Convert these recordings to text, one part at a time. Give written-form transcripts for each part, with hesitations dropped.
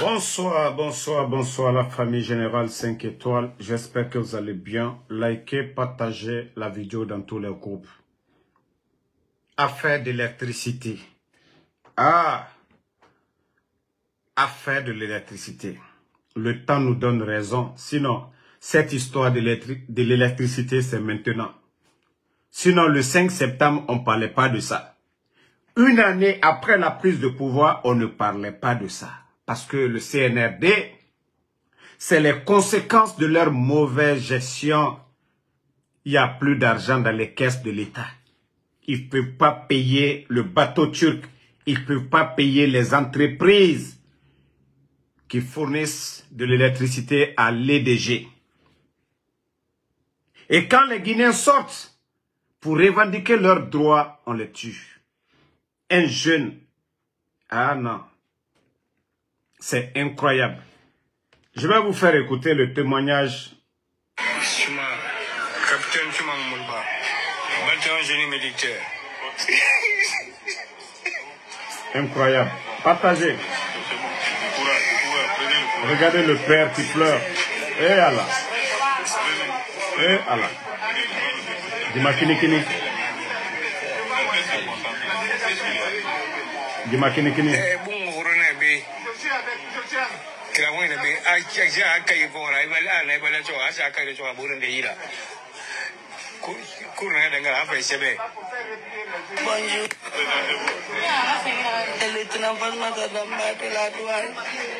Bonsoir, bonsoir, bonsoir la famille Générale 5 étoiles. J'espère que vous allez bien. Likez, partagez la vidéo dans tous les groupes. Affaire d'électricité. Affaire de l'électricité. Le temps nous donne raison. Sinon, cette histoire de l'électricité, c'est maintenant. Sinon, le 5 septembre, on ne parlait pas de ça. Une année après la prise de pouvoir, on ne parlait pas de ça. Parce que le CNRD, c'est les conséquences de leur mauvaise gestion. Il n'y a plus d'argent dans les caisses de l'État. Ils ne peuvent pas payer le bateau turc. Ils ne peuvent pas payer les entreprises qui fournissent de l'électricité à l'EDG. Et quand les Guinéens sortent pour revendiquer leurs droits, on les tue. Un jeune. Ah non. C'est incroyable. Je vais vous faire écouter le témoignage. Capitaine Chuma Moulba, bataillon génie militaire. Incroyable. Partagez. Regardez le père qui pleure. Eh Allah. Eh Allah. Dimakini kini. Dimakini kini. Bonjour. Le lieutenant Fatmata Damba de la douane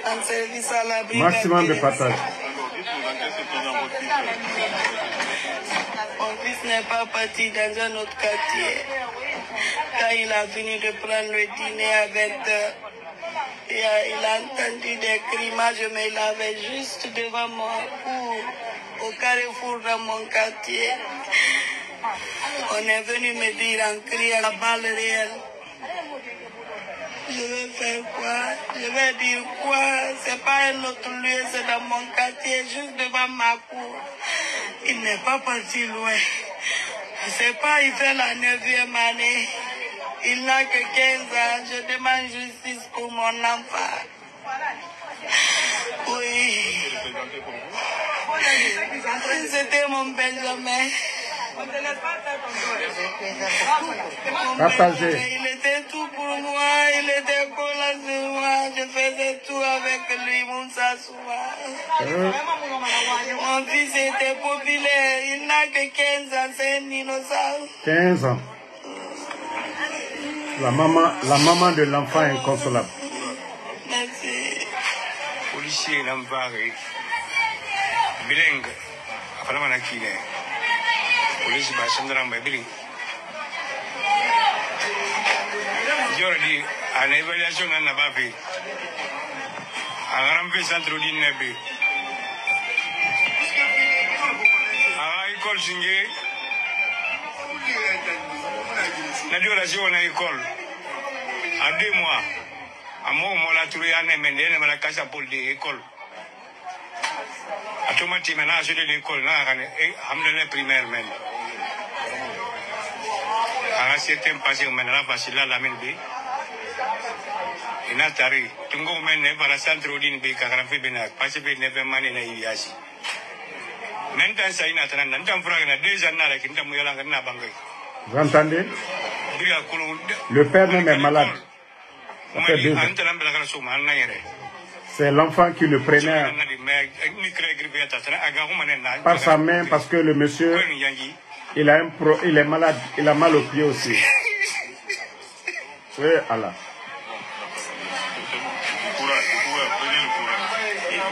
en service à la brigade. Maximum de partage. Mon fils n'est pas parti dans un autre quartier. Quand il a fini de prendre le dîner à 20h, il a entendu des crimages, mais il avait juste devant moi, au carrefour dans mon quartier. On est venu me dire en criant la balle réelle. Je vais faire quoi? Je vais dire quoi? C'est pas un autre lieu, c'est dans mon quartier, juste devant ma cour. Il n'est pas parti loin. Je sais pas, il fait la 9e année. Il n'a que 15 ans. Je demande justice pour mon enfant. Oui. C'était mon Benjamin. Partagez. Il était tout pour moi, il était collant sur moi, je faisais tout avec lui, Moussa Souma. Mon fils était populaire, il n'a que 15 ans, c'est un innocent. 15 ans. La maman de l'enfant est inconsolable. Merci. Policier Namvari, bilingue, après la manakine. Police Bassandra Mbabili. Jordi, en évaluation en Nabavé. En rampe centre d'Inébé. À l'école Singé. L'adoration à l'école. À 2 mois. À moi, on l'a trouvé à Némendé, à la casa pour l'école. Automatiquement, je suis de l'école, je primaire même. À un certain passé, on m'a facile à la main. Il n'a taré. Tout le monde m'a la centre d'Inébé, car on fait bien, parce que je n'ai pas mané na Iliasi. Maintenant, ça y est, on a 2 ans, Vous entendez? Le père même est malade. Ça fait 2 ans. C'est l'enfant qui le prenait par sa main parce que le monsieur, il est malade, il a mal au pied aussi. Oui, Allah.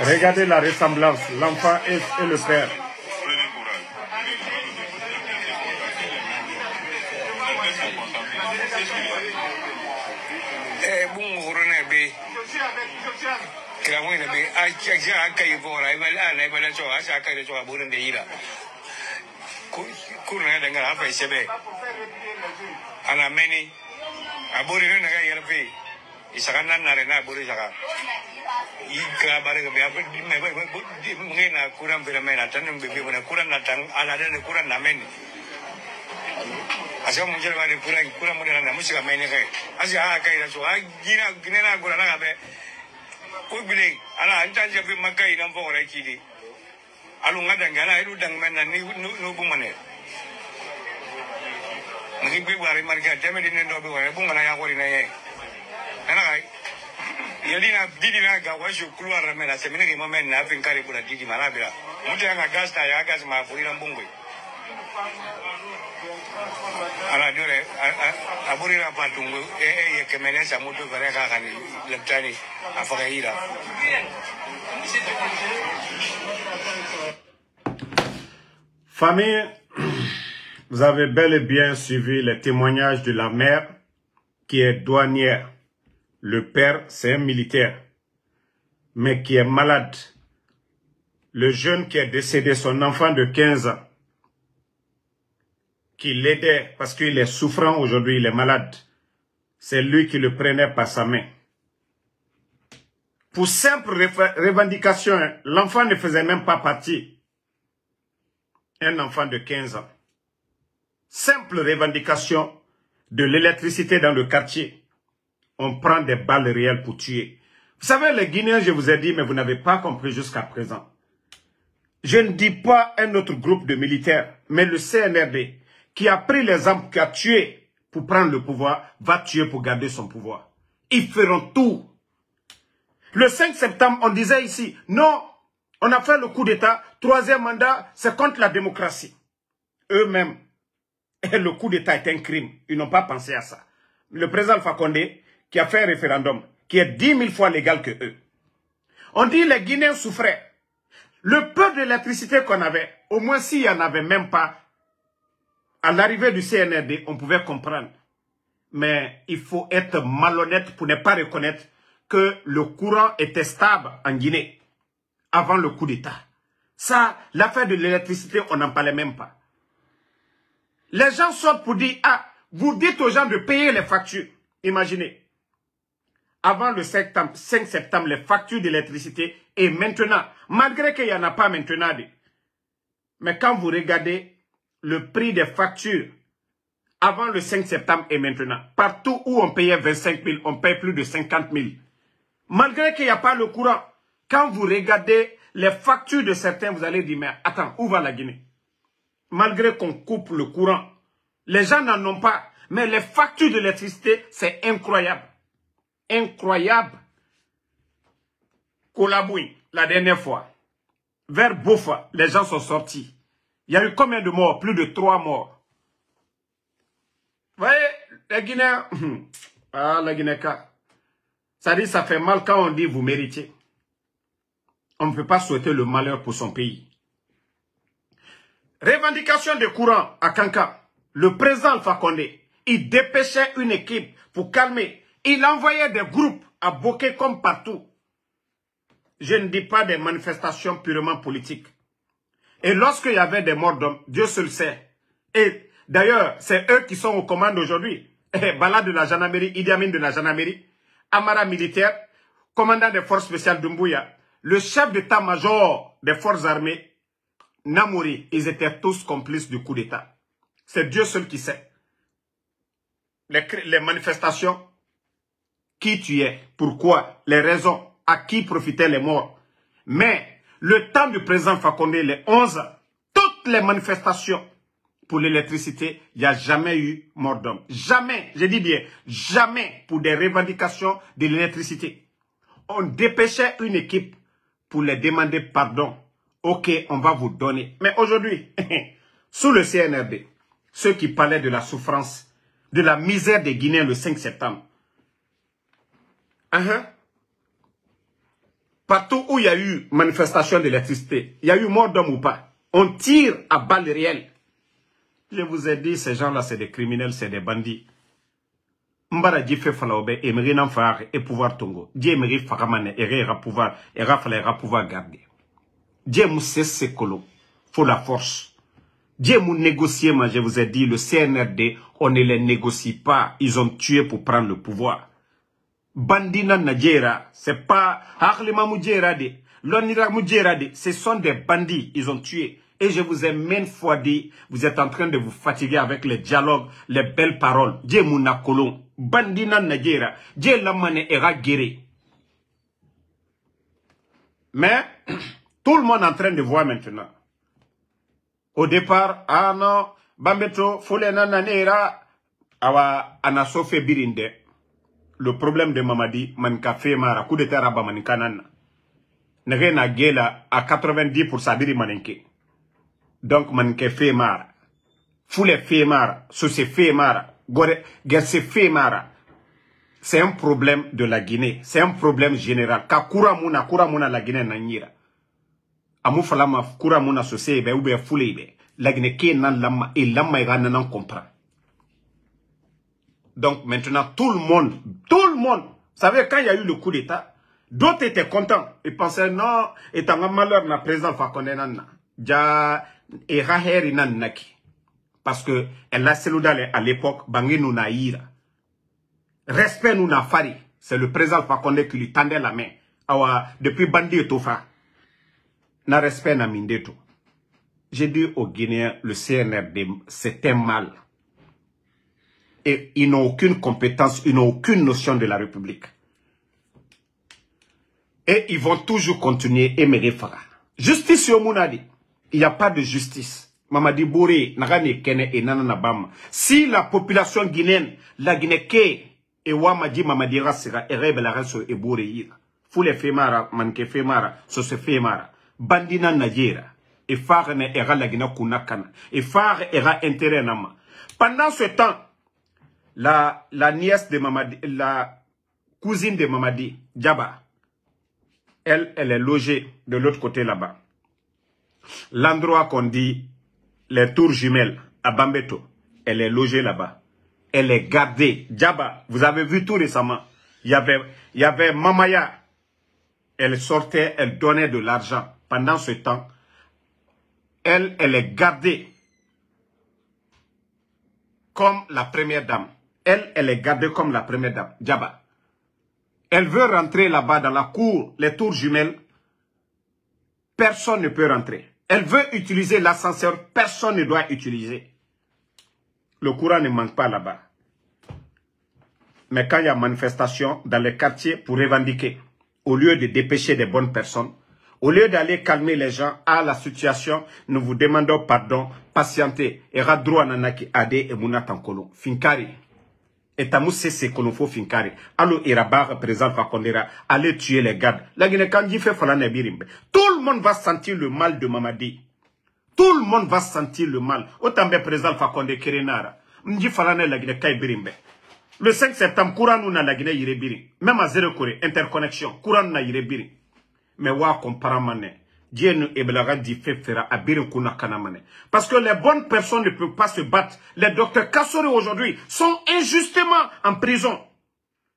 Regardez la ressemblance, l'enfant et le père. Asa munjere bari kura mudela na musika meneke. Asa akaira so agina ginena gura na be. ko bile ala anta je fi makai nan fo re kidi alu ngada ngana ilu dang men ni no bu mane ngi bi wari marga teme di ndo bi wari bu ngana ya ko ni ne ana kai yalina didi na ga washu kluara mena semene ki momen na fin kare kuna didi marabira mutu ya gas ta ya gas ma furi mbungwe ala dure aburi na patungu ye kemenesa mutu baraka kani leptani afakaira. Famille, vous avez bel et bien suivi les témoignages de la mère qui est douanière. Le père, c'est un militaire, mais qui est malade. Le jeune qui est décédé, son enfant de 15 ans, qui l'aidait parce qu'il est souffrant aujourd'hui, il est malade. C'est lui qui le prenait par sa main. Pour simple revendication, l'enfant ne faisait même pas partie. Un enfant de 15 ans. Simple revendication de l'électricité dans le quartier. On prend des balles réelles pour tuer. Vous savez, les Guinéens, je vous ai dit, mais vous n'avez pas compris jusqu'à présent. Je ne dis pas un autre groupe de militaires, mais le CNRD, qui a pris les armes, qui a tué pour prendre le pouvoir, va tuer pour garder son pouvoir. Ils feront tout. Le 5 septembre, on disait ici, non, on a fait le coup d'État, 3e mandat, c'est contre la démocratie. Eux-mêmes, le coup d'État est un crime. Ils n'ont pas pensé à ça. Le président Alpha Condé, qui a fait un référendum, qui est 10 000 fois légal que eux. On dit les Guinéens souffraient. Le peu d'électricité qu'on avait, au moins s'il n'y en avait même pas, à l'arrivée du CNRD, on pouvait comprendre. Mais il faut être malhonnête pour ne pas reconnaître que le courant était stable en Guinée avant le coup d'État. Ça, l'affaire de l'électricité, on n'en parlait même pas. Les gens sortent pour dire, ah, vous dites aux gens de payer les factures. Imaginez. Avant le 5 septembre, les factures d'électricité, et maintenant, malgré qu'il n'y en a pas maintenant, mais quand vous regardez le prix des factures avant le 5 septembre et maintenant, partout où on payait 25 000, on paye plus de 50 000. Malgré qu'il n'y a pas le courant, quand vous regardez les factures de certains, vous allez dire, mais attends, où va la Guinée? Malgré qu'on coupe le courant, les gens n'en ont pas, mais les factures d'électricité, c'est incroyable. Incroyable. Kolabouin, la dernière fois, vers Bofa, les gens sont sortis. Il y a eu combien de morts? Plus de 3 morts. Vous voyez, les Guinéens, ah, la Guinéka, ça dit, ça fait mal quand on dit vous méritez. On ne peut pas souhaiter le malheur pour son pays. Revendication de courant à Kanka. Le président Alpha Condé, il dépêchait une équipe pour calmer. Il envoyait des groupes à Boké comme partout. Je ne dis pas des manifestations purement politiques. Et lorsqu'il y avait des morts d'hommes, Dieu seul sait. Et d'ailleurs, c'est eux qui sont aux commandes aujourd'hui. Bala de la gendarmerie, Idi Amin de la gendarmerie, Amara militaire, commandant des forces spéciales d'Umbuya, le chef d'état-major des forces armées, Namouri, ils étaient tous complices du coup d'État. C'est Dieu seul qui sait. Les manifestations, qui tuait, pourquoi, les raisons, à qui profitaient les morts. Mais le temps du président Fakonde, les 11, toutes les manifestations pour l'électricité, il n'y a jamais eu mort d'homme. Jamais, je dis bien, jamais pour des revendications de l'électricité. On dépêchait une équipe pour les demander pardon. Ok, on va vous donner. Mais aujourd'hui, sous le CNRD, ceux qui parlaient de la souffrance, de la misère des Guinéens le 5 septembre, partout où il y a eu manifestation d'électricité, il y a eu mort d'homme ou pas, on tire à balles réelles. Je vous ai dit, ces gens-là, c'est des criminels, c'est des bandits. Mbara Djifé Falaobe, Emery Nanfar et pouvoir Tongo. Dje Emery Faramane, Era pouvoir, Era pouvoir garder. Dje Moussé Sekolo, faut la force. Dje Mou négocier, moi je vous ai dit, le CNRD, on ne les négocie pas, ils ont tué pour prendre le pouvoir. Bandina Nadjera, c'est pas Harlema Moudjerade, Lonira Moudjerade, ce sont des bandits, ils ont tué. Et je vous ai maintes fois dit, vous êtes en train de vous fatiguer avec les dialogues, les belles paroles. Dje Mouna Kolon, Bandina Nadjera, Dje Lamane Era Guéré. Mais tout le monde est en train de voir maintenant. Au départ, ah non, Bambeto, Folena Nanera, Awa Anasofe Birinde. Le problème de Mamadi, Manka Femara, coup de terre à Bamanikanana. Nere na gela à 90% biri Manenke. Donc Manke Femara. Foule Femara, Sose Femara, Gerse Femara. C'est un problème de la Guinée. C'est un problème général. Ka Kouramuna la Guinée Nanyira. Amu falama Kouramuna Sose, ou bien Foule, la Guinée qui nan lama, et lama ira nan comprend. Donc maintenant, tout le monde, vous savez, quand il y a eu le coup d'État, d'autres étaient contents. Ils pensaient, non, et un malheur, na président Fakonde Nana. Ja, et Raheri Nanaki. Parce que, elle a celui à l'époque, Bangé nous naïra. Respect nous na fari. C'est le président Fakonde qui lui tendait la main. Awa, depuis Bandi et Tofa. Na respect na mindeto. J'ai dit aux Guinéens, le CNRD, c'était mal. Et ils n'ont aucune compétence, ils n'ont aucune notion de la République. Et ils vont toujours continuer à me référer. Justice au Mounadi. Il n'y a pas de justice. Mamadi Bouré, Nagane Kene et Nananabam. Si la population guinéenne, la Guinée-Ké, et Wamadi Mamadi Rassira, et Rebela et Bouré, Foule Femara, Manke Femara, Sose Femara, Bandina Nadjera, et Phare era la Guinée Kunakana, et Phare era intérêt Nama. Pendant ce temps, la nièce de Mamadi, la cousine de Mamadi, Djaba, elle est logée de l'autre côté là-bas. L'endroit qu'on dit les tours jumelles à Bambeto, elle est logée là-bas. Elle est gardée. Djaba, vous avez vu tout récemment. Il y avait Mamaya. Elle sortait, elle donnait de l'argent. Pendant ce temps, elle est gardée comme la première dame. Elle est gardée comme la première dame. Djaba. Elle veut rentrer là-bas dans la cour, les tours jumelles. Personne ne peut rentrer. Elle veut utiliser l'ascenseur. Personne ne doit utiliser. Le courant ne manque pas là-bas. Mais quand il y a manifestation dans les quartiers pour revendiquer, au lieu de dépêcher des bonnes personnes, au lieu d'aller calmer les gens à la situation, nous vous demandons pardon, patientez. Et radroa nanaki ade et munatankolo. Finkari. Et tamou c'est qu'on faut finkari. Allo irabar présent Fakondera, allez tuer les gardes. La Guinée Kandi fait falane birimbe. Tout le monde va sentir le mal de Mamadi. Tout le monde va sentir le mal. Autant bien présent Fakonde Kerenara. Mdi falane la Guinée Kai birimbe. Le 5 septembre, courant nous na la Guinée irebiri. Même à 0 Corée, interconnexion, courant na irebiri. Mais wa comparamane. Dieu nous ebelaga dit fait fera à Birikuna Kanamane. Parce que les bonnes personnes ne peuvent pas se battre. Les docteurs Kassori aujourd'hui sont injustement en prison.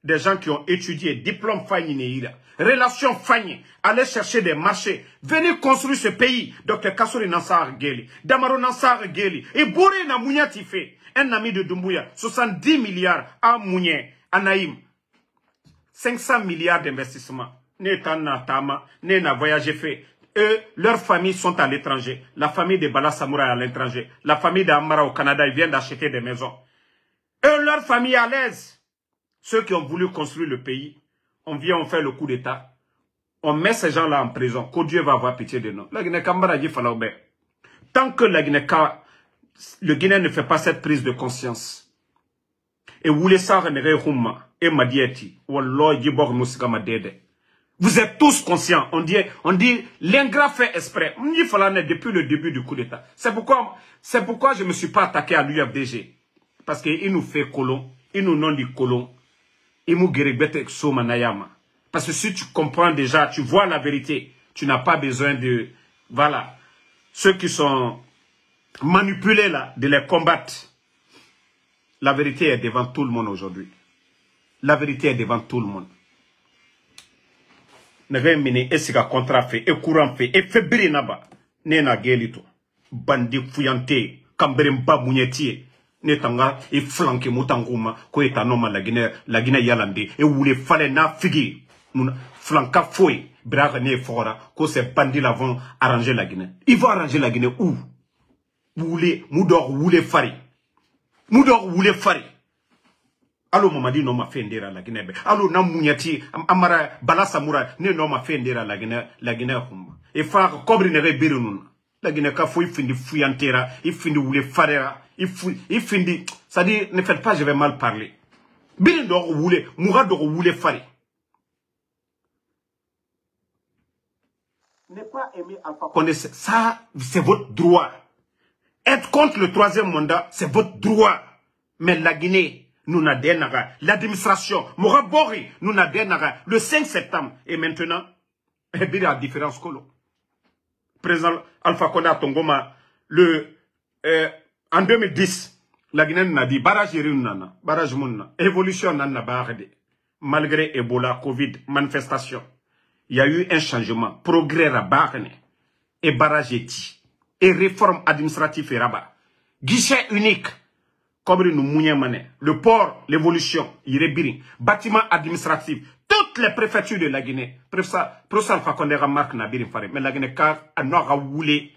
Des gens qui ont étudié, diplôme Fagnineira, relations Fagné, aller chercher des marchés, venir construire ce pays. Docteur Kassori Nassar Geli, Damaro Nassar Geli, et Bouré na Mouniatife, un ami de Doumbouya, 70 milliards à Mounié, à Naïm, 500 milliards d'investissements. Né na Tama, né na voyagé fait. Eux, leurs familles sont à l'étranger. La famille de Bala Samouraï à l'étranger. La famille d'Amara au Canada, ils viennent d'acheter des maisons. Eux, leur famille à l'aise. Ceux qui ont voulu construire le pays, on vient, on fait le coup d'État. On met ces gens-là en prison. Que Dieu va avoir pitié de nous. La Guinée Kambara dit Falaoube. Tant que la Guinée, le Guinée ne fait pas cette prise de conscience. Et vous voulez ça, et Madieti. Wallah, Djibor Moussika Dede. Vous êtes tous conscients. On dit l'ingrat fait exprès. On dit Falane depuis le début du coup d'État. C'est pourquoi je ne me suis pas attaqué à l'UFDG. Parce qu'il nous fait colon. Il nous non dit colon. Il nous guéribete somanayama. Parce que si tu comprends déjà, tu vois la vérité, tu n'as pas besoin de... Voilà. Ceux qui sont manipulés là, de les combattre. La vérité est devant tout le monde aujourd'hui. La vérité est devant tout le monde. Nagayemine esika contrat fait et courant fait et febri naba nena gelito bandi fuyante kamberemba munyeti netanga et flanke mutanguma ko etanoma la Guinée yalande et voulait fallait na figi mun flanka foi braga ne fora ko ces bandits là vont arranger la Guinée. Ils vont arranger la Guinée où? Moudor voulait fari. Allo Mamadi no ma fendera la Guinée. Allo na munyati amara bala samura ne no ma fendera la Guinée humba. E fa kobri ne rebirunun. La Guinée ka fo ifindi fuyantera, ifindi wule farera, ifindi ça dit ne faites pas je vais mal parler. Birin do wule, moura do wule fare. Ne pas aimer Alpha Condé, ça c'est votre droit. Être contre le troisième mandat, c'est votre droit. Mais la Guinée, nous n'a dénaga. L'administration, Morabori, nous n'a dénaga. Le 5 septembre. Et maintenant, il y a différence colo. Président Alpha Condé à Tongoma, en 2010, la Guinée n'a dit, barrage nana, barrage mouna, évolution nana barade. Malgré Ebola, Covid, manifestation, il y a eu un changement, progrès à barane, et barrage eti. Et réforme administrative et rabat. Guichet unique. Comme nous mouniamane. Le port, l'évolution, irebiri. Bâtiment administratif. Toutes les préfectures de la Guinée. Professeur Alpha Condé remarque na birin fare. Mais la Guinée car a noa woulé.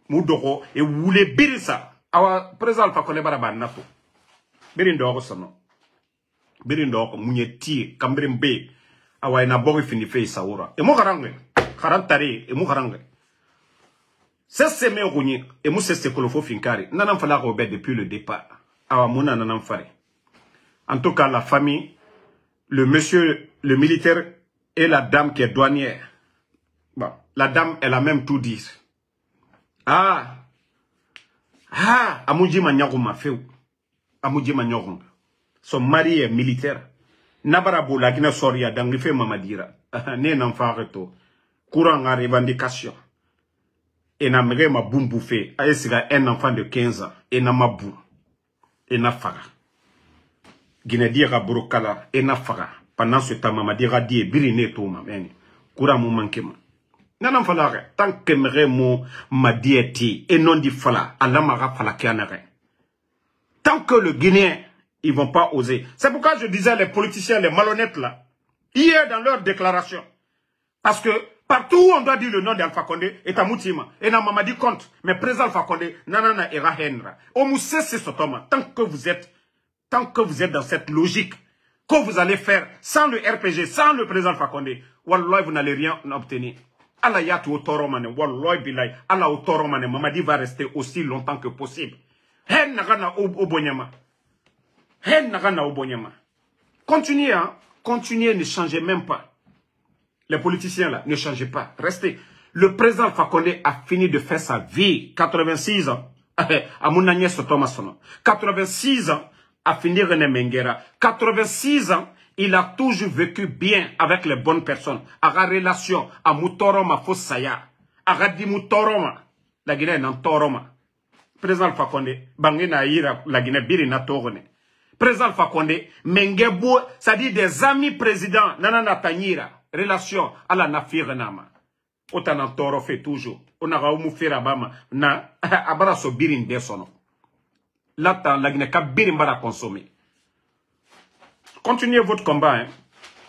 Moudoro et woulé birisa. Awa président Alpha Condé baraba nato. Birin doro sono. Birin doro mounieti kambirin be. Awa ina bori fini fe saoura. Et mo garangwe. Karantare et mo garangwe. C'est ce même rougné et moi c'est ce que l'on faut finkari. N'en fallait Robert depuis le départ. Awa mouna n'en fallait. En tout cas la famille, le monsieur, le militaire et la dame qui est douanière. Bon, la dame elle a même tout dit. Amoudji Magnagouma fait. Amoudji Magnagouma. Son mari est militaire. Nabarabo la Guinée Soria d'Angrife Mamadira. Né n'enfant reto. Courant en revendication. Et n'a méré ma boum bouffé. Aïe, c'est un enfant de 15 ans. Et n'a ma boum. Et n'a faga. Guinée dira Burokala. Et n'a faga. Pendant ce temps, maman dira dit, birine tout, ma mène. Koura mou manquement. N'en fala. Tant que méré mou ma diéti. Et non dit fala. Allah m'a fala kianere. Tant que le Guinéen, ils vont pas oser. C'est pourquoi je disais les politiciens, les malhonnêtes là. Hier dans leur déclaration. Parce que, partout où on doit dire le nom d'Alpha Condé, est à Moutima. Et n'a Mamadi compte. Mais président Alpha Condé, nanana era henra. Au Moussé, c'est ce Thomas. Tant que vous êtes dans cette logique, que vous allez faire sans le RPG, sans le président Alpha Condé, Wallah, vous n'allez rien obtenir. Allah yatu au toromane, Wallah bilay, Allah au toromane, Mamadi va rester aussi longtemps que possible. Hen nagana au bonyama. Hen nagana au bonyama. Continuez, hein. Continuez, ne changez même pas. Les politiciens là, ne changez pas. Restez. Le président Alpha Condé a fini de faire sa vie. 86 ans. À mon agnès Thomas. 86 ans. A fini René Menguera. 86 ans. Il a toujours vécu bien avec les bonnes personnes. À la relation. À Moutoroma Fossaya. À Radi Moutoroma. La Guinée est en Toroma. Président Alpha Condé. Bangina Ira. La Guinée Birina Torone. Président Alpha Condé. Menguebo. Ça dit des amis présidents. Nanana Tanyira. Relation à la nafire nama. Autant toro fait toujours. On a raoumou faire abama. Na abara so birin desono. Là, la Guinée ka birin bara consommer. Continuez votre combat. Hein.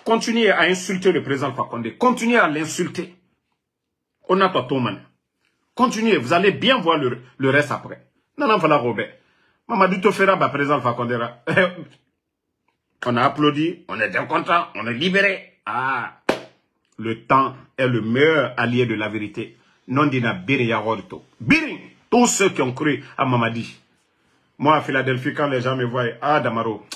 Continuez à insulter le président Alpha Condé. Continuez à l'insulter. On a pas tout man. Continuez. Vous allez bien voir le reste après. Non, non, voilà Robert. Mamadou Tofera, bah, président Alpha Condé. On a applaudi. On était content. On est libéré. Ah. Le temps est le meilleur allié de la vérité. Non dina birin yaworto. Birin. Tous ceux qui ont cru à Mamadi. Moi, à Philadelphie, quand les gens me voient, ah, Damaro,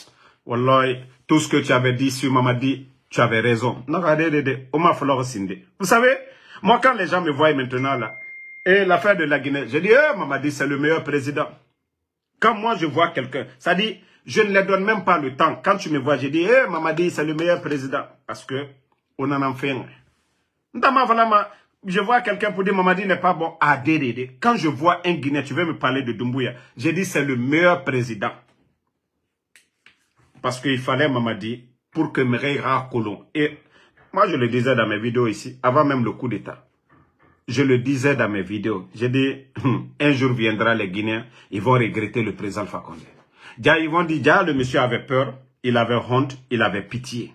Wallah, tout ce que tu avais dit sur Mamadi, tu avais raison. Non, regardez, vous savez, moi, quand les gens me voient maintenant, là, et l'affaire de la Guinée, je dis, Mamadi, c'est le meilleur président. Quand moi, je vois quelqu'un, ça dit, je ne les donne même pas le temps. Quand tu me vois, je dis, Mamadi, c'est le meilleur président. Parce que, on en fait un. Je vois quelqu'un pour dire Mamadi n'est pas bon. Ah, quand je vois un Guinéen, tu veux me parler de Doumbouya. J'ai dit c'est le meilleur président. Parce qu'il fallait Mamadi pour que Mereira Colomb. Et moi je le disais dans mes vidéos ici, avant même le coup d'État. Je le disais dans mes vidéos. J'ai dit, un jour viendra les Guinéens, ils vont regretter le président Alpha Condé. Ils vont dire, le monsieur avait peur, il avait honte, il avait pitié.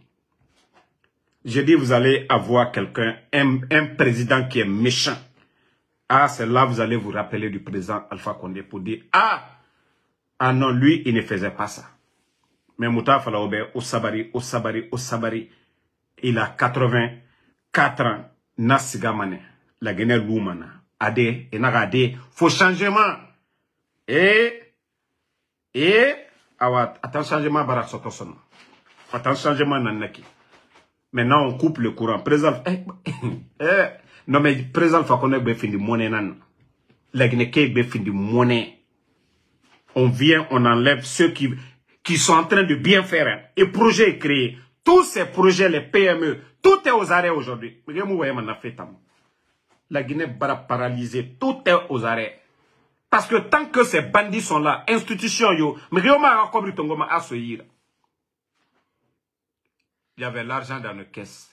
J'ai dit, vous allez avoir quelqu'un, un président qui est méchant. Ah, c'est là vous allez vous rappeler du président Alpha Condé pour dire, ah non, lui, il ne faisait pas ça. Mais Mouta Falaoube, au Sabari, il a 84 ans. Nasigamane, la Guinée Loumana. Ade, et Nagade, faut changement. Attends, changement, Barak Sotoson. Attends, changement, Nanaki. Maintenant, on coupe le courant. Président, non, mais président Fakonne Befin de monnaie, nan. La Guinée Befin de monnaie. On vient, on enlève ceux qui sont en train de bien faire. Hein. Et projet est créé. Tous ces projets, les PME, tout est aux arrêts aujourd'hui. La Guinée va paralyser, tout est aux arrêts. Parce que tant que ces bandits sont là, institutions, il y avait l'argent dans nos caisses.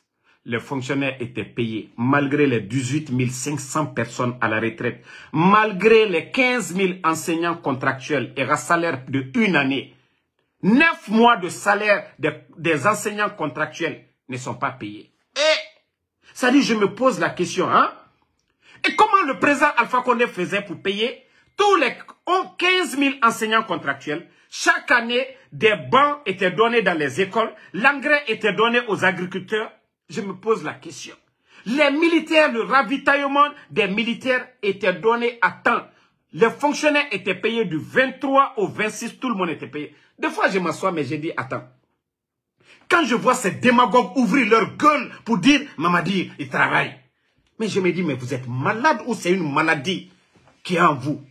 Les fonctionnaires étaient payés, malgré les 18 500 personnes à la retraite, malgré les 15 000 enseignants contractuels et un salaire de une année. 9 mois de salaire des enseignants contractuels ne sont pas payés. Et, ça dit, je me pose la question, hein? Et comment le président Alpha Condé faisait pour payer tous les 15 000 enseignants contractuels? Chaque année, des bancs étaient donnés dans les écoles, l'engrais était donné aux agriculteurs. Je me pose la question. Les militaires, le ravitaillement des militaires était donné à temps. Les fonctionnaires étaient payés du 23 au 26, tout le monde était payé. Des fois, je m'assois, mais j'ai dit, attends. Quand je vois ces démagogues ouvrir leur gueule pour dire, Mamadi, il travaille. Mais je me dis, mais vous êtes malade ou c'est une maladie qui est en vous?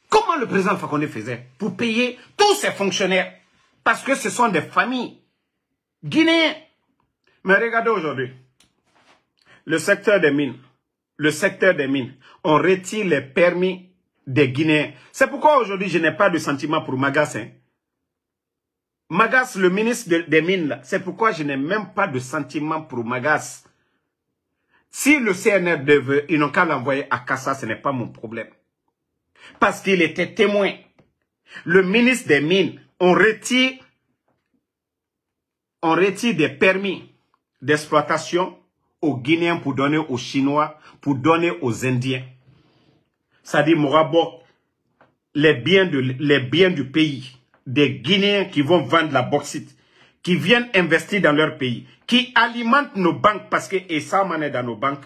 Comment le président Fakonde faisait pour payer tous ces fonctionnaires? Parce que ce sont des familles guinéennes. Mais regardez aujourd'hui, le secteur des mines, on retire les permis des Guinéens. C'est pourquoi aujourd'hui, je n'ai pas de sentiment pour Magas. Hein. Magas, le ministre des Mines, c'est pourquoi je n'ai même pas de sentiment pour Magas. Si le CNRD veut, ils n'ont qu'à l'envoyer à Kassa, ce n'est pas mon problème. Parce qu'il était témoin. Le ministre des Mines, on retire des permis d'exploitation aux Guinéens pour donner aux Chinois, pour donner aux Indiens. Ça dit, Morabo, les biens du pays, des Guinéens qui vont vendre la bauxite, qui viennent investir dans leur pays, qui alimentent nos banques, parce que, et ça, on est dans nos banques,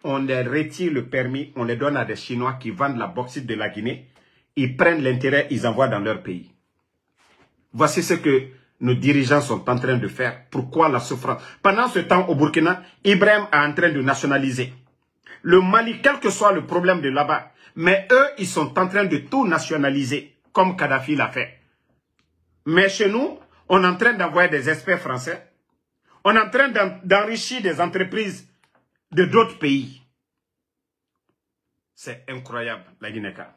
on les retire le permis, on les donne à des Chinois qui vendent la bauxite de la Guinée, ils prennent l'intérêt, ils envoient dans leur pays. Voici ce que nos dirigeants sont en train de faire. Pourquoi la souffrance? Pendant ce temps, au Burkina, Ibrahim est en train de nationaliser. Le Mali, quel que soit le problème de là-bas, mais eux, ils sont en train de tout nationaliser, comme Kadhafi l'a fait. Mais chez nous, on est en train d'envoyer des experts français. On est en train d'enrichir des entreprises de d'autres pays. C'est incroyable, la Guinée-Ka.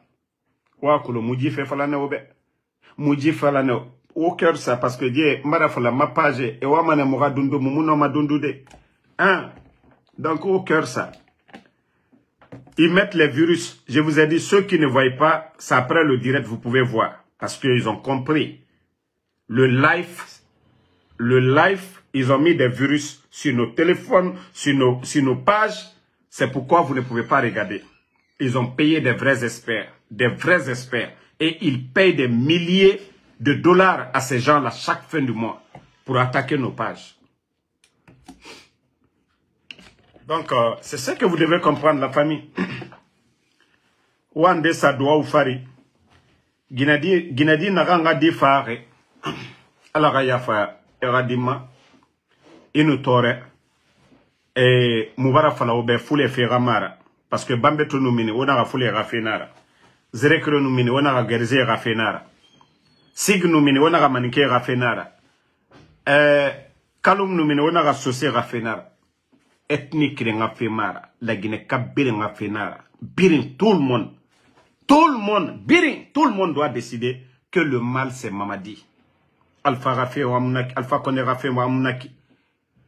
Ouakoulo, Moudji fait falane obe. Moudji falane au cœur ça, parce que Dieu, marafala, ma page, et ouamane moura dundu, moumouno ma dundude. Hein? Donc, au cœur ça. Ils mettent les virus. Je vous ai dit, ceux qui ne voient pas, ça après le direct, vous pouvez voir. Parce qu'ils ont compris. Le live, ils ont mis des virus sur nos téléphones, sur nos pages. C'est pourquoi vous ne pouvez pas regarder. Ils ont payé des vrais experts. Et ils payent des milliers de dollars à ces gens-là chaque fin du mois pour attaquer nos pages. Donc, c'est ce que vous devez comprendre, la famille. Wande sa doa ou fari. Ginadi naganga di fare. Alaga yafa eradima. Inu tore. Et Moubara fala oube foule feramara. Parce que Bambeto numini, onaga foule rafenara. Zerekro numini, onaga gerze rafenara. Sig numini, onaga manike rafenara. Kalum numini, onaga sose rafenara. Ethnique nga femara, la Guinée kabiri nga fenara. Birin, tout le monde. Birin, tout le monde doit décider que le mal c'est Mamadi. Alpha Rafé Ramounaki, Alpha Kone Rafé Ramounaki.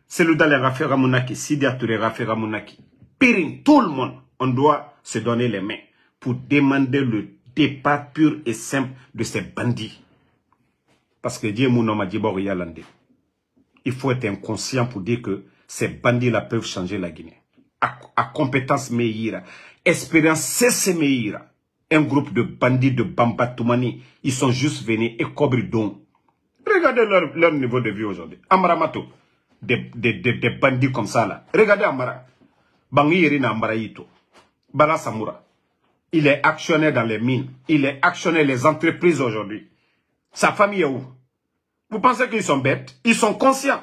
Seloudale Rafé Ramounaki, Sidi Atouré Rafé Ramounaki. Birin, tout le monde, on doit se donner les mains pour demander le départ pur et simple de ces bandits. Parce que Dieu m'a dit, il faut être inconscient pour dire que ces bandits-là peuvent changer la Guinée. À compétence meilleure, expérience c'est meilleure. Un groupe de bandits de Bamba Toumani, ils sont juste venus et cobridon. Regardez leur niveau de vie aujourd'hui. Amara Mato, des bandits comme ça là. Regardez Amara. Bangi Irina Amara Ito. Bala Samoura. Il est actionnaire dans les mines. Il est actionnaire les entreprises aujourd'hui. Sa famille est où? Vous pensez qu'ils sont bêtes? Ils sont conscients.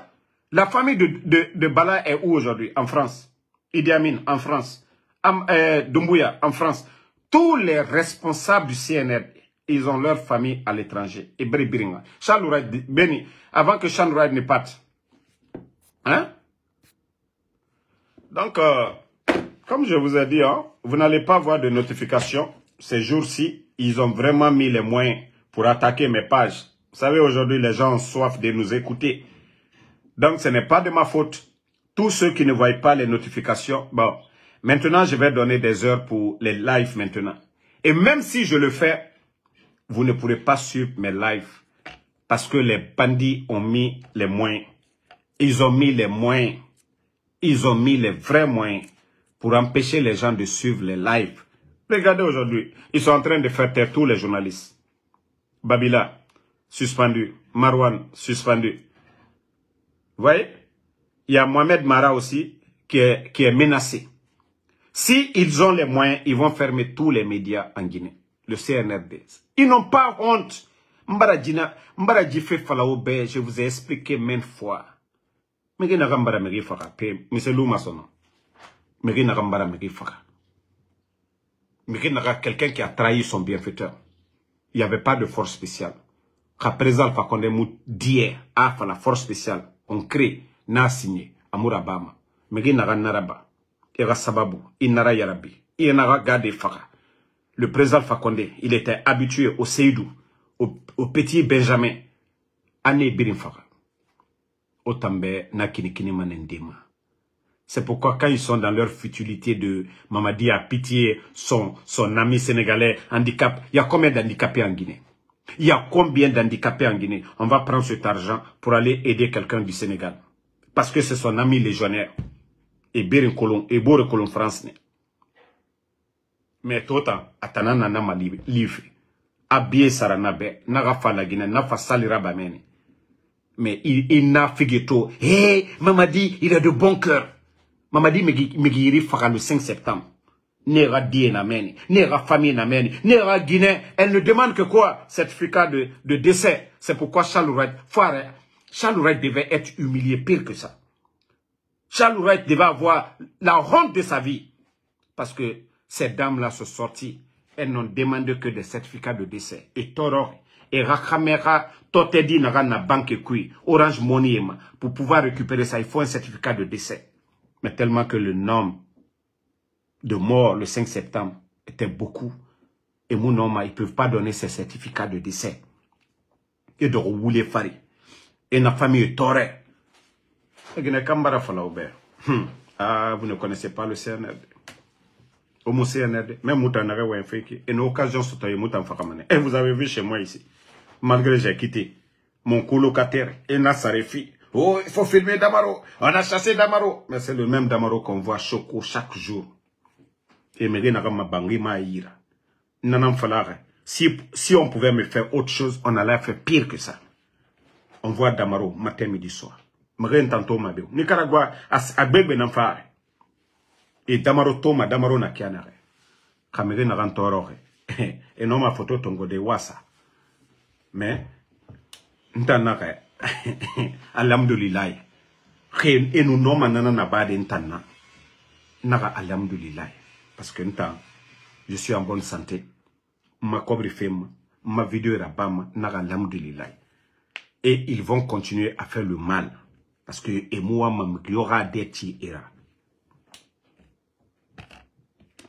La famille de Bala est où aujourd'hui? En France. Idi Amin, en France. Doumbouya, en France. Tous les responsables du CNR, ils ont leur famille à l'étranger. Et Biringa. Charles Beni, avant que Charles ne parte. Hein? Donc, comme je vous ai dit, hein, vous n'allez pas voir de notifications. Ces jours-ci, ils ont vraiment mis les moyens pour attaquer mes pages. Vous savez, aujourd'hui, les gens ont soif de nous écouter. Donc, ce n'est pas de ma faute. Tous ceux qui ne voient pas les notifications, bon, maintenant, je vais donner des heures pour les lives maintenant. Et même si je le fais, vous ne pourrez pas suivre mes lives. Parce que les bandits ont mis les moyens. Ils ont mis les moyens. Ils ont mis les vrais moyens pour empêcher les gens de suivre les lives. Regardez aujourd'hui, ils sont en train de faire taire tous les journalistes. Babila, suspendu. Marwan, suspendu. Vous voyez? Il y a Mohamed Mara aussi qui est menacé. Si ils ont les moyens, ils vont fermer tous les médias en Guinée. Le CNRD. Ils n'ont pas honte. Je vous ai expliqué maintes fois. Mais quelqu'un qui a trahi son bienfaiteur. Il n'y avait pas de force spéciale. Quand présent, la force spéciale, on crée, n'a signé, Amourabama. Mais il n'a pas Ega Sababu, il n'a Yarabi, il n'a gardé Faka. Le président Fakonde, il était habitué au Seydou, au petit Benjamin, Ané Birin Faka. Au Tambe, Nakinikini Manendema. C'est pourquoi quand ils sont dans leur futilité de Mamadi a pitié son ami sénégalais handicap, il y a combien d'handicapés en Guinée? Il y a combien d'handicapés en Guinée? On va prendre cet argent pour aller aider quelqu'un du Sénégal. Parce que c'est son ami légionnaire. Et Birin Kolon, et Bore Kolon France. Mais tout le temps, Atana Nana ma livre. Abie Saranabe, Nagafa la Guinée, Nafa Salira Bamene. Mais il n'a figé trop. Hé, Mamadi, il a de bon cœur. Mamadi Megiri fera le 5 septembre. Nera die nameni, nera famille nameni, nera Guinée. Elle ne demande que quoi? Certificat de décès. C'est pourquoi Charles Wright devait être humilié pire que ça. Charles Wright devait avoir la honte de sa vie. Parce que ces dames-là sont sorties. Elles n'ont demandé que des certificats de décès. Et Toro, et Rakamera, Totedi Naga na banque kui, Orange Money, pour pouvoir récupérer ça, il faut un certificat de décès. Mais tellement que le nombre de morts le 5 septembre était beaucoup. Et mon homme, ils ne peuvent pas donner ces certificats de décès. Et de rouler Fari. Et la famille Toré. Ah, vous ne connaissez pas le CNRD. Au CNRD, même Moutanare ou un fake. Et nos occasions sont taillées Moutan Fakamane. Et vous avez vu chez moi ici, malgré que j'ai quitté mon colocataire, et Nassarefi. Oh, il faut filmer Damaro. On a chassé Damaro. Mais c'est le même Damaro qu'on voit Choco chaque jour. Et si on pouvait me faire autre chose, on allait faire pire que ça. On voit Damaro matin, midi, soir. Nicaragua, à Bébé n'enfare. Et Damaro Toma, Damaro na kianare. Kamere na rantoro. Et non ma photo tongo de wasa. Mais, n'tanare. Alhamdulillah. Et nous non manana na bade n'tana. Naga alhamdulillah. Parce que je suis en bonne santé. Ma cobre femme, ma vidéo est rabama, naga alhamdulillah. Et ils vont continuer à faire le mal. Parce que et moi, il y aura des tirs.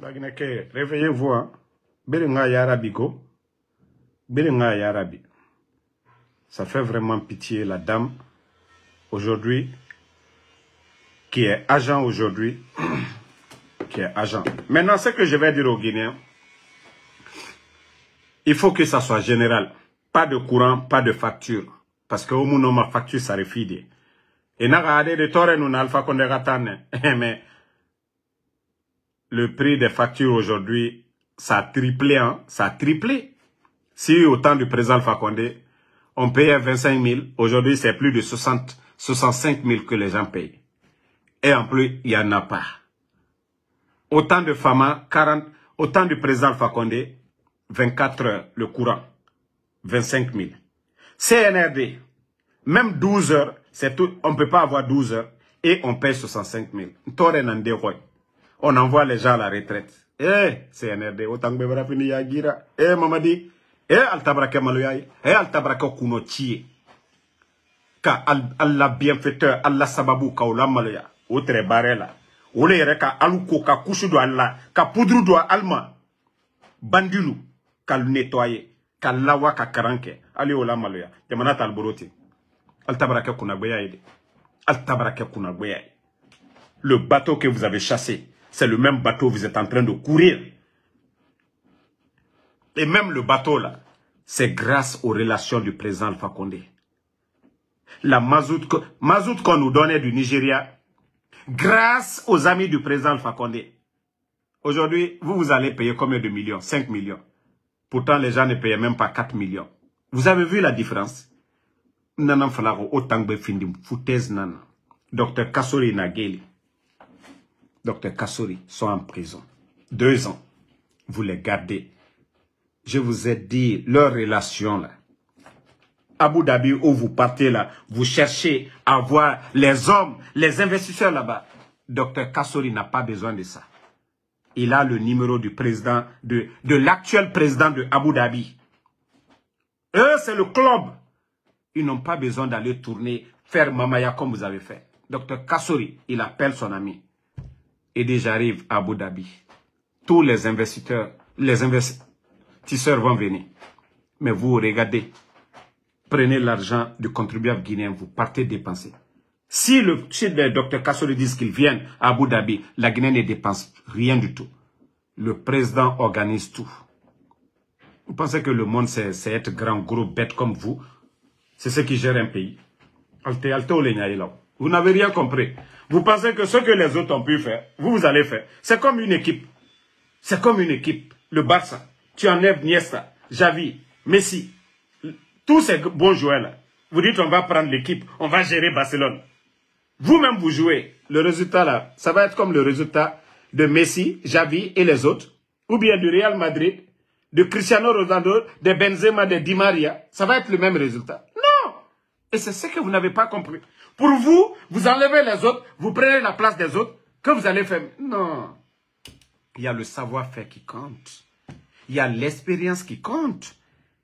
Réveillez-vous. Hein? Berenga Yarabi go. Berenga Yarabi. Ça fait vraiment pitié la dame aujourd'hui qui est agent aujourd'hui. Qui est agent. Maintenant, ce que je vais dire aux Guinéens, il faut que ça soit général. Pas de courant, pas de facture. Parce que au moment ma facture, ça refide. Et n'a regardé de tore nous n'alpha qu'on mais le prix des factures aujourd'hui, ça a triplé, hein. Ça a triplé. Si au temps du président Alpha Condé, on payait 25 000. Aujourd'hui, c'est plus de 65 000 que les gens payent. Et en plus, il n'y en a pas. Autant de Fama, 40, autant du président Alpha Condé, 24 heures, le courant, 25 000. CNRD, même 12 heures, c'est tout, on ne peut pas avoir 12 heures et on paye 65 000. On envoie les gens à la retraite. Eh, CNRD, autant que Bébra Fini Yagira, eh, Mamadi, eh, Altabrake Maloyaï, eh, Altabrake Kunochi. Ka Allah bienfaiteur, Allah Sababou, Kaoula Maloya, autre barrela. Ole yere ka aluko ka kushu do Allah, ka poudre do alma, bandilu, ka nettoyer, ka lawa ka karanke, ali ola maloya, temana talboroti. Altabarake kunagbeya ede. Altabarake kunagbeya. Le bateau que vous avez chassé, c'est le même bateau que vous êtes en train de courir. Et même le bateau là, c'est grâce aux relations du président Alpha Condé. La mazout qu'on nous donnait du Nigeria, grâce aux amis du président Alpha Condé. Aujourd'hui, vous allez payer combien de millions? 5 millions. Pourtant, les gens ne payaient même pas 4 millions. Vous avez vu la différence? Nanam Falaro, Otangbe Findim, foutaise nana. Dr Kassori Nageli. Dr Kassori sont en prison. 2 ans. Vous les gardez. Je vous ai dit, leur relation là. Abu Dhabi, où vous partez là, vous cherchez à voir les hommes, les investisseurs là-bas. Dr Kassori n'a pas besoin de ça. Il a le numéro du président, de l'actuel président de Abu Dhabi. Eux, c'est le club. Ils n'ont pas besoin d'aller tourner, faire mamaya comme vous avez fait. Dr Kassori, il appelle son ami. Et déjà j'arrive à Abu Dhabi. Tous les investisseurs vont venir. Mais vous regardez. Prenez l'argent du contribuable guinéen, vous partez dépenser. Si le Dr Kassori dit qu'ils viennent à Abu Dhabi, la Guinée ne dépense rien du tout. Le président organise tout. Vous pensez que le monde, c'est être grand, gros, bête comme vous? C'est ce qui gère un pays. Vous n'avez rien compris. Vous pensez que ce que les autres ont pu faire, vous allez faire. C'est comme une équipe. C'est comme une équipe. Le Barça, tu enlèves Niesta, Xavi, Messi. Tous ces bons joueurs-là, vous dites on va prendre l'équipe, on va gérer Barcelone. Vous-même vous jouez. Le résultat là, ça va être comme le résultat de Messi, Xavi et les autres. Ou bien du Real Madrid, de Cristiano Ronaldo, de Benzema, de Di Maria. Ça va être le même résultat. Non. Et c'est ce que vous n'avez pas compris. Pour vous, vous enlevez les autres, vous prenez la place des autres, que vous allez faire. Non. Il y a le savoir-faire qui compte. Il y a l'expérience qui compte.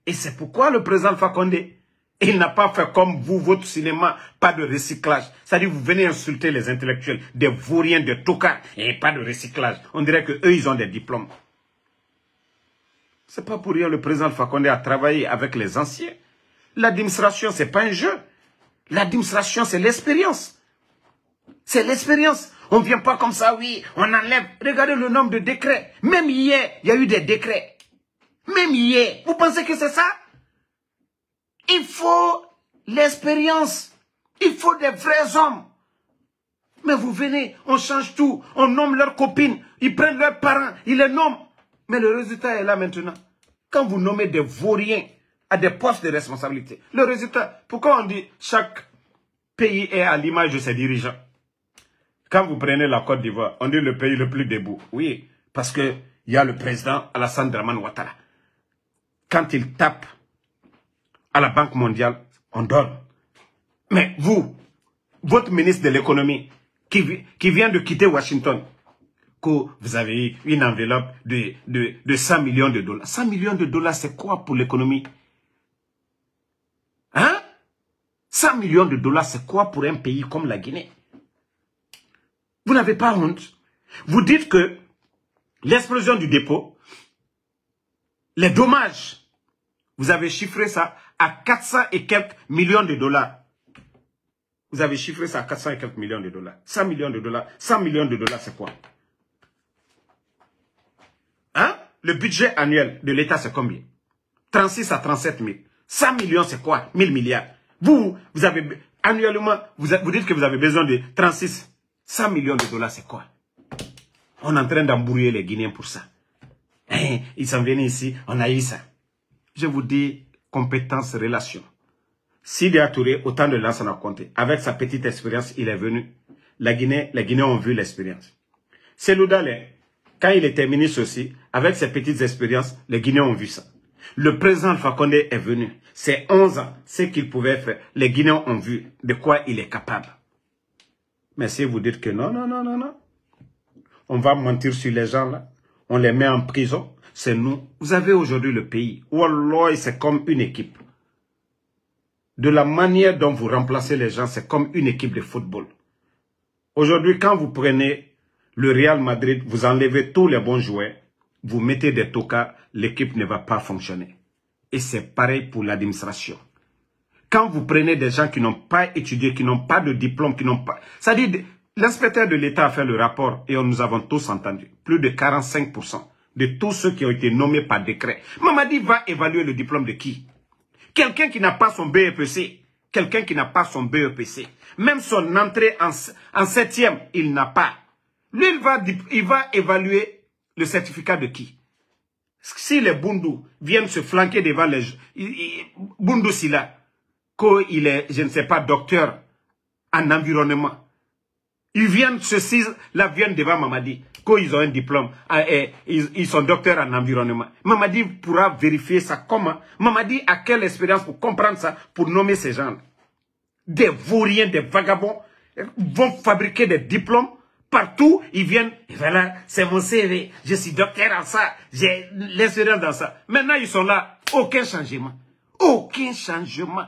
Et c'est pourquoi le président Alpha Condé, il n'a pas fait comme vous, votre cinéma, pas de recyclage. C'est-à-dire vous venez insulter les intellectuels, des vauriens, des tocards, et pas de recyclage. On dirait qu'eux, ils ont des diplômes. C'est pas pour rien le président Alpha Condé a travaillé avec les anciens. L'administration, c'est pas un jeu. L'administration, c'est l'expérience. C'est l'expérience. On ne vient pas comme ça, oui, on enlève. Regardez le nombre de décrets. Même hier, il y a eu des décrets. Même hier, vous pensez que c'est ça? Il faut l'expérience. Il faut des vrais hommes. Mais vous venez, on change tout. On nomme leurs copines. Ils prennent leurs parents. Ils les nomment. Mais le résultat est là maintenant. Quand vous nommez des vauriens à des postes de responsabilité, le résultat, pourquoi on dit chaque pays est à l'image de ses dirigeants? Quand vous prenez la Côte d'Ivoire, on dit le pays le plus debout. Oui, parce qu'il y a le président Alassane Dramane Ouattara. Quand il tape à la Banque mondiale, on donne. Mais vous, votre ministre de l'économie, qui vient de quitter Washington, que vous avez eu une enveloppe de 100 millions de dollars. 100 millions de dollars, c'est quoi pour l'économie? Hein? 100 millions de dollars, c'est quoi pour un pays comme la Guinée? Vous n'avez pas honte. Vous dites que l'explosion du dépôt, les dommages, vous avez chiffré ça à 400 et quelques millions de dollars. Vous avez chiffré ça à 400 et quelques millions de dollars. 100 millions de dollars. 100 millions de dollars, c'est quoi? Hein? Le budget annuel de l'État, c'est combien? 36 à 37 000. 100 millions, c'est quoi? 1000 milliards. Vous avez, annuellement, vous dites que vous avez besoin de 36. 100 millions de dollars, c'est quoi? On est en train d'embrouiller les Guinéens pour ça. Ils sont venus ici, on a eu ça. Je vous dis, compétence, relation. Sidya Touré, autant de Lansana Conté, avec sa petite expérience, il est venu. Les Guinéens ont vu l'expérience. Cellou Dalein, quand il était ministre aussi, avec ses petites expériences, les Guinéens ont vu ça. Le président Alpha Condé est venu. C'est 11 ans, ce qu'il pouvait faire. Les Guinéens ont vu de quoi il est capable. Mais si vous dites que non, on va mentir sur les gens là, on les met en prison, c'est nous. Vous avez aujourd'hui le pays. Wallah, c'est comme une équipe. De la manière dont vous remplacez les gens, c'est comme une équipe de football. Aujourd'hui, quand vous prenez le Real Madrid, vous enlevez tous les bons joueurs, vous mettez des tocards, l'équipe ne va pas fonctionner. Et c'est pareil pour l'administration. Quand vous prenez des gens qui n'ont pas étudié, qui n'ont pas de diplôme, qui n'ont pas... C'est-à-dire, l'inspecteur de l'État a fait le rapport et nous avons tous entendu. Plus de 45% de tous ceux qui ont été nommés par décret. Mamadi va évaluer le diplôme de qui? Quelqu'un qui n'a pas son BEPC. Quelqu'un qui n'a pas son BEPC. Même son entrée en 7e, il n'a pas. Lui, il va évaluer le certificat de qui? Si les Bundu viennent se flanquer devant les... Bundu Sila, qu'il est, je ne sais pas, docteur en environnement. Ils viennent, ceux-ci-là viennent devant Mamadi, qu'ils ont un diplôme, ils sont docteurs en environnement. Mamadi pourra vérifier ça comment? Mamadi a quelle expérience pour comprendre ça, pour nommer ces gens-là? Des vauriens, des vagabonds vont fabriquer des diplômes. Partout, ils viennent, voilà, c'est mon CV, je suis docteur en ça, j'ai l'expérience dans ça. Maintenant, ils sont là, aucun changement. Aucun changement,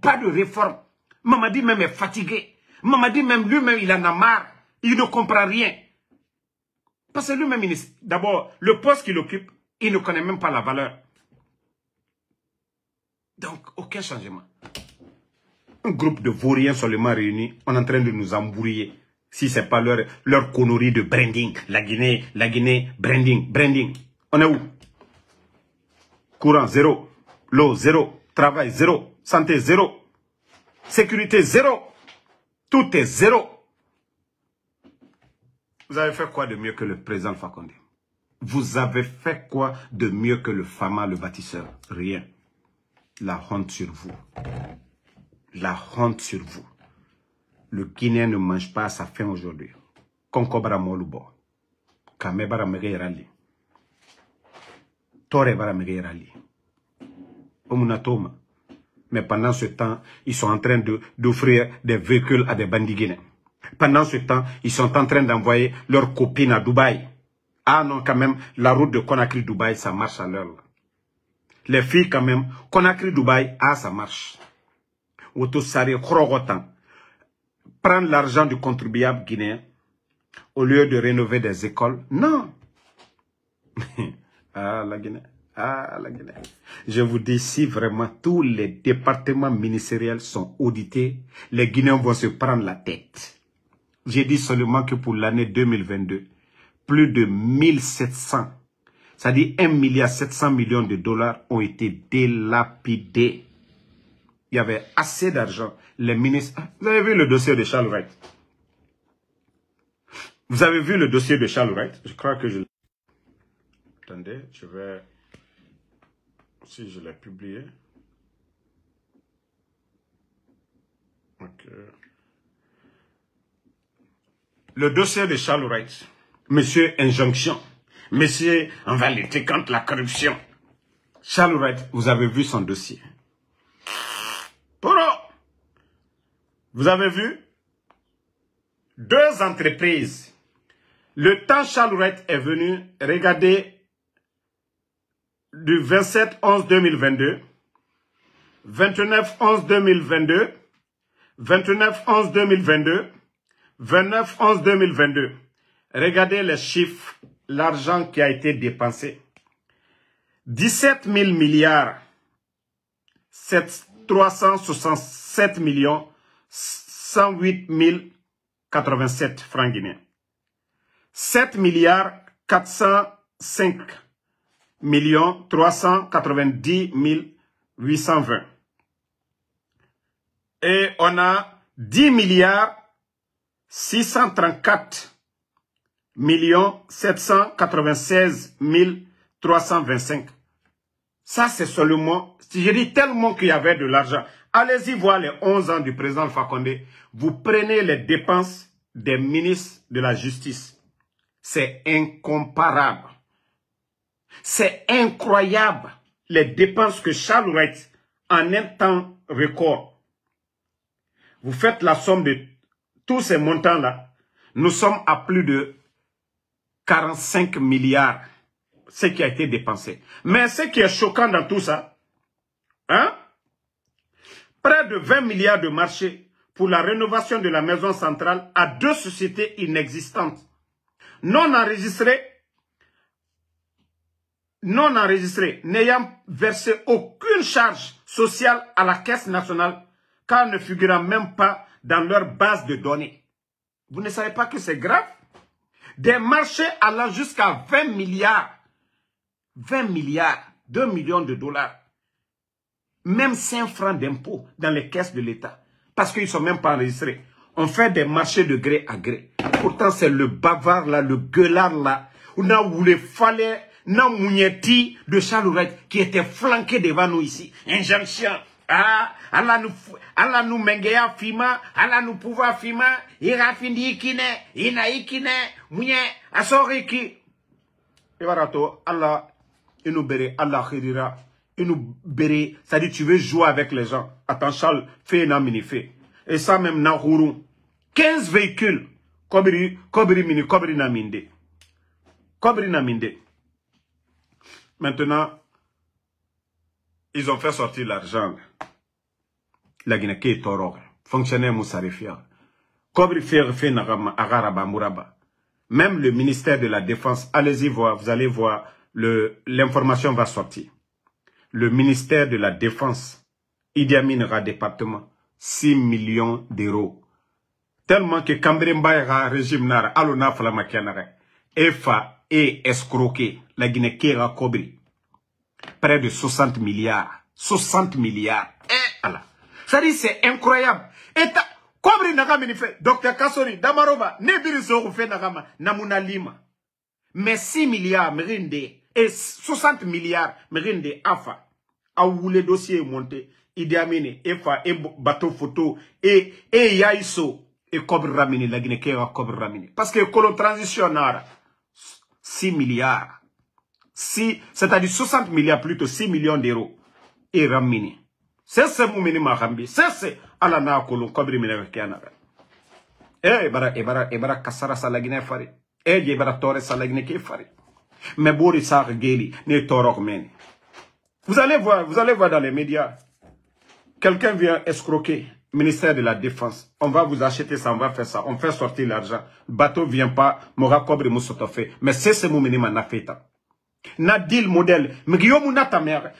pas de réforme. Mamadi même est fatigué. Mamadi même, lui-même, il en a marre. Il ne comprend rien. Parce que lui-même, d'abord, le poste qu'il occupe, il ne connaît même pas la valeur. Donc, aucun changement. Un groupe de vauriens seulement réunis, on est en train de nous embrouiller. Si ce n'est pas leur connerie de branding. La Guinée, branding. On est où? Courant, zéro. L'eau, zéro. Travail, zéro. Santé, zéro. Sécurité, zéro. Tout est zéro. Vous avez fait quoi de mieux que le président Alpha Condé? Vous avez fait quoi de mieux que le Fama, le bâtisseur? Rien. La honte sur vous. La honte sur vous. Le Guinéen ne mange pas à sa faim aujourd'hui. Konkobara molubo. Kamebara megeirali. Tore bara megeirali. Omunatoma. Mais pendant ce temps, ils sont en train d'offrir des véhicules à des bandits guinéens. Pendant ce temps, ils sont en train d'envoyer leurs copines à Dubaï. Ah non, quand même, la route de Conakry-Dubaï, ça marche à l'heure. Les filles, quand même, Conakry-Dubaï, ah, ça marche. Otosari, Khorogotan. Prendre l'argent du contribuable guinéen au lieu de rénover des écoles. Non. Ah, la Guinée. Ah, la Guinée. Je vous dis, si vraiment tous les départements ministériels sont audités, les Guinéens vont se prendre la tête. J'ai dit seulement que pour l'année 2022, plus de 1700, c'est-à-dire 1,7 milliard de dollars ont été délapidés. Il y avait assez d'argent. Les ministres... Vous avez vu le dossier de Charles Wright? Vous avez vu le dossier de Charles Wright? Je crois que je... Attendez, je vais... Si je l'ai publié. Ok. Le dossier de Charles Wright. Monsieur Injonction. Monsieur, on va lutter contre la corruption. Charles Wright, vous avez vu son dossier. Poro, vous avez vu? 2 entreprises. Le temps Charles Wright est venu, regardez, du 27-11-2022, 29-11-2022, 29-11-2022, 29-11-2022. Regardez les chiffres, l'argent qui a été dépensé. 17 000 milliards, 367 millions, 108 087 francs guinéens. 7 milliards, 405 millions, 390 820. Et on a 10 milliards, 634 millions, 796 325. Ça, c'est seulement, si je dis tellement qu'il y avait de l'argent Allez-y voir les 11 ans du président Alpha Condé. Vous prenez les dépenses des ministres de la justice. C'est incomparable. C'est incroyable les dépenses que Charles Wright, en un temps record, vous faites la somme de tous ces montants-là. Nous sommes à plus de 45 milliards, ce qui a été dépensé. Mais ce qui est choquant dans tout ça, hein, près de 20 milliards de marché pour la rénovation de la maison centrale à 2 sociétés inexistantes, non enregistrées, n'ayant versé aucune charge sociale à la Caisse nationale, car ne figurant même pas dans leur base de données. Vous ne savez pas que c'est grave? Des marchés allant jusqu'à 20 milliards. 20 milliards, 2 millions de dollars. Même 5 francs d'impôts dans les caisses de l'État. Parce qu'ils ne sont même pas enregistrés. On fait des marchés de gré à gré. Pourtant, c'est le bavard là, le gueulard là, où il fallait, Mounieti de Charles Wright qui était flanqué devant nous ici. Injonction. Ah, Allah nous mengeya fima, Allah nous pouvoir fima, ira findi ikine, ina ikine, mounye, asoriki. Et voilà, Allah, il nous bere, Allah khirira, il nous bere, ça dit tu veux jouer avec les gens. Attends, Charles, fais un mini-fait. Et ça même, Nahourou, 15 véhicules, Kobri mini, Kobri naminde. Kobri naminde. Maintenant, ils ont fait sortir l'argent. La Guinée qui est toro. Fonctionnaire Moussarifia. Kobri fait nagama agaraba mouraba. Même le ministère de la Défense, allez-y voir, vous allez voir, l'information va sortir. Le ministère de la Défense, Idi Amin ra département, 6 millions d'euros. Tellement que Kambrimba ira régime nara, alona flamakianara, EFA et escroqué, la Guinée qui ira Kobri. Près de 60 milliards. 60 milliards. Allah. Ça dit, c'est incroyable. Et Kobri Nagama ni fait, Dr. Kassori, Damaroba, Nebiri Soro fait Nagama, Namuna Lima. Mais 6 milliards, Merinde, et 60 milliards, Merinde, Afa. A où les dossiers montés, Idi Amin, EFA, et bateau photo, et Yaïso, et Kobri Ramini, la Guinée qui ira Kobri Ramini. Parce que Colon Transition Nara, 6 milliards. C'est-à-dire 60 milliards plutôt 6 millions d'euros. Et Ramini. C'est ce moumini mahambi. C'est alana kolon kobri minekiana. Ebara kasara salagine fari. Ebara tore salagine ki fari. Mais bori sa geli ne torok meni. Vous allez voir dans les médias. Quelqu'un vient escroquer. Ministère de la Défense. On va vous acheter ça, on va faire ça. On fait sortir l'argent. Bateau vient pas. Mora kobri musotofe. Mais c'est ce moumini manafeta. Nadil modèle,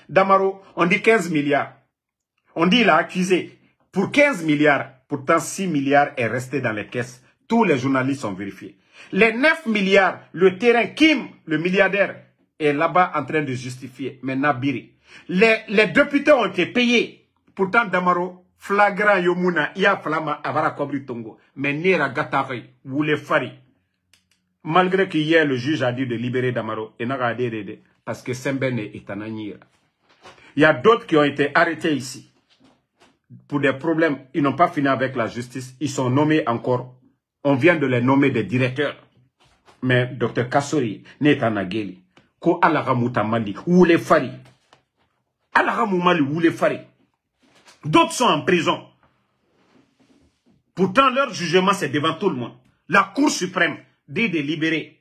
Damaro, on dit 15 milliards. On dit il a accusé pour 15 milliards. Pourtant 6 milliards est resté dans les caisses. Tous les journalistes ont vérifié. Les 9 milliards, le terrain Kim, le milliardaire, est là-bas en train de justifier. Mais Nabiri. Les députés ont été payés. Pourtant Damaro, flagrant Yomuna, Ia Flama, Avara Kobri Tongo. Mais Nera Gatari, Woule Fari. Malgré qu'hier le juge a dit de libérer Damaro, et n'a pas dit parce que Sembène est en Agnira. Il y a d'autres qui ont été arrêtés ici. Pour des problèmes, ils n'ont pas fini avec la justice. Ils sont nommés encore. On vient de les nommer des directeurs. Mais Dr. Kassori n'est en Ageli. Ko Alaramouta Mali, ou les Fari. Alaramou Mali, ou les Fari. D'autres sont en prison. Pourtant, leur jugement, c'est devant tout le monde. La Cour suprême dit de libérer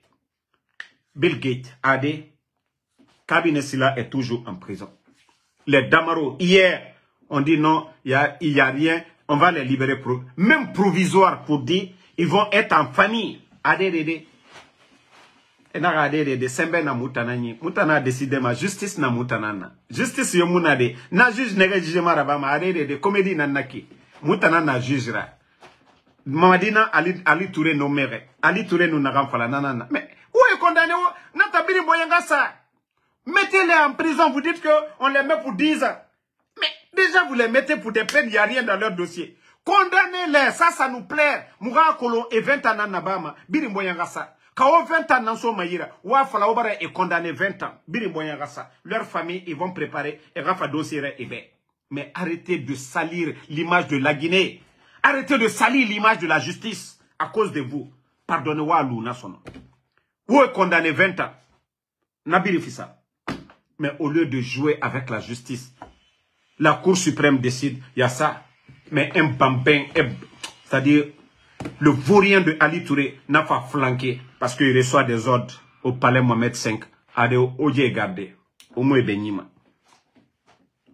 Bill Gates, AD, Cabinet Silla est toujours en prison. Les Damaro, hier, on dit non, il y a rien, on va les libérer, même provisoire pour dire, ils vont être en famille. ADDD. Et n'a ADDD, Sembe na Moutanani. Moutana a décidé ma justice na Moutanana. Justice yomunade. Na juge nega jugement rabama, ADDD, comédie nanaki. Moutana na jugera. Mamadina Ali Touré nommé. Ali Touré nous n'a pas nanana. Mais où est condamné? Natabiri Boyangasa. Mettez-les en prison, vous dites qu'on les met pour 10 ans. Mais déjà vous les mettez pour des peines, il n'y a rien dans leur dossier. Condamnez-les, ça nous plaît. Moura Kolon et 20 ans en Nabama. Biri Boyangasa. Quand 20 ans dans son maïra, Wafala Obara est condamné 20 ans. Biri Boyangasa. Leur famille, ils vont préparer et Rafa dossier et bé. Mais arrêtez de salir l'image de la Guinée. Arrêtez de salir l'image de la justice à cause de vous. Pardonnez-moi à Luna son nom. Où est condamné 20 ans? Nabiri Fissa. Mais au lieu de jouer avec la justice, la Cour suprême décide, il y a ça. Mais un bambin, c'est-à-dire le vaurien de Ali Touré n'a pas flanqué parce qu'il reçoit des ordres au palais Mohamed V. Adeo Oje gardé. Au moins Benima.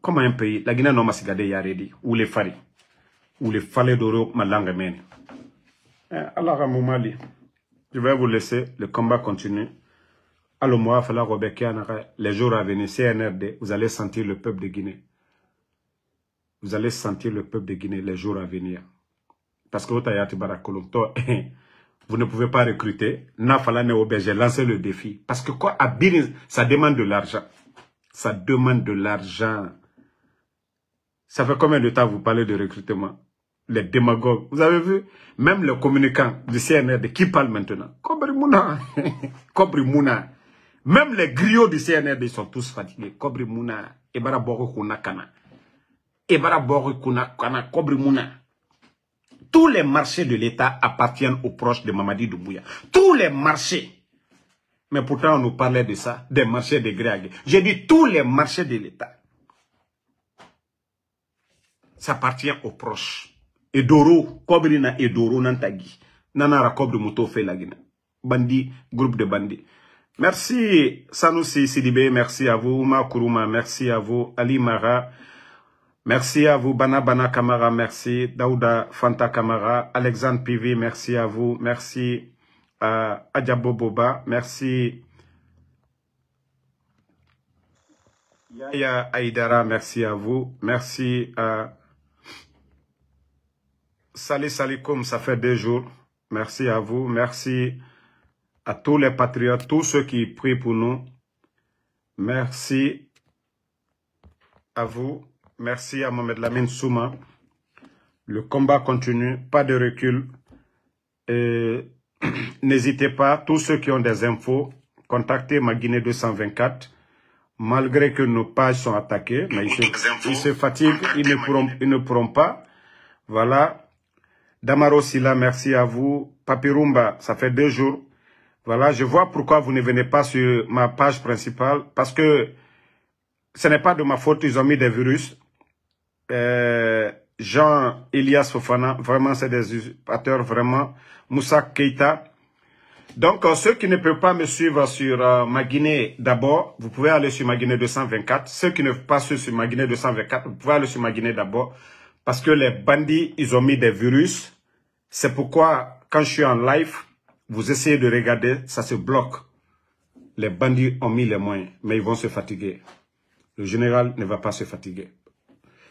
Comment un pays, la Guinée n'a pas gardé Yaredi, ou les Fari, ou les Falais d'Oro, ma langue mène. Alors, à Moumali, je vais vous laisser, le combat continue. Alors, moi, les jours à venir, CNRD, vous allez sentir le peuple de Guinée. Vous allez sentir le peuple de Guinée les jours à venir. Parce que vous ne pouvez pas recruter. J'ai lancé le défi. Parce que quoi, à Birin, ça demande de l'argent. Ça demande de l'argent. Ça fait combien de temps vous parlez de recrutement? Les démagogues. Vous avez vu? Même les communicants du CNRD qui parlent maintenant. Kobri Mouna. Kobri Mouna. Même les griots du CNRD ils sont tous fatigués. Kobri Mouna. Ebara Boro Kuna Kana. Ebara Boro Kuna Kana. Kobri Mouna. Tous les marchés de l'État appartiennent aux proches de Mamadi Doumbouya. Tous les marchés. Mais pourtant, on nous parlait de ça, des marchés de gré à gré. J'ai dit tous les marchés de l'État. Ça appartient aux proches. Edoro, Kobrina Edoro Nantagi. Nanara Kobri Mouto fait la Guinée. Bandit, groupe de bandits. Merci Sanoussi Sidibé, merci à vous. Ouma Kourouma, merci à vous. Ali Mara. Merci à vous, Bana Bana Kamara, merci. Daouda Fanta Kamara, Alexandre Pivi, merci à vous. Merci à Adjabo Boba, merci. Yaya Aïdara, merci à vous. Merci à Salih Salikoum, ça fait 2 jours. Merci à vous. Merci à tous les patriotes, tous ceux qui prient pour nous. Merci à vous. Merci à Mohamed Lamine Souma. Le combat continue, pas de recul. N'hésitez pas, tous ceux qui ont des infos, contactez ma Guinée 224. Malgré que nos pages sont attaquées, mais ils se fatiguent, ils ne pourront pas. Voilà. Damaro Silla, merci à vous. Papirumba, ça fait 2 jours. Voilà, je vois pourquoi vous ne venez pas sur ma page principale. Parce que ce n'est pas de ma faute, ils ont mis des virus. Jean-Elias Fofana, vraiment c'est des usurpateurs, vraiment. Moussa Keita. Donc ceux qui ne peuvent pas me suivre sur ma Guinée d'abord, vous pouvez aller sur ma Guinée 224. Ceux qui ne peuvent pas suivre sur ma Guinée 224, vous pouvez aller sur ma Guinée d'abord. Parce que les bandits, ils ont mis des virus. C'est pourquoi quand je suis en live, vous essayez de regarder, ça se bloque. Les bandits ont mis les moyens, mais ils vont se fatiguer. Le général ne va pas se fatiguer.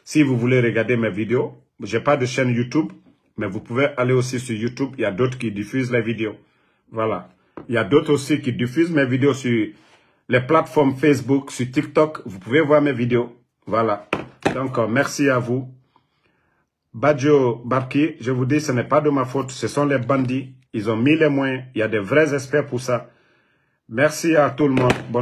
Si vous voulez regarder mes vidéos, je n'ai pas de chaîne YouTube, mais vous pouvez aller aussi sur YouTube. Il y a d'autres qui diffusent les vidéos. Voilà. Il y a d'autres aussi qui diffusent mes vidéos sur les plateformes Facebook, sur TikTok. Vous pouvez voir mes vidéos. Voilà. Donc, merci à vous. Badjo Barki, je vous dis, ce n'est pas de ma faute. Ce sont les bandits. Ils ont mis les moyens. Il y a des vrais experts pour ça. Merci à tout le monde. Bonne soirée.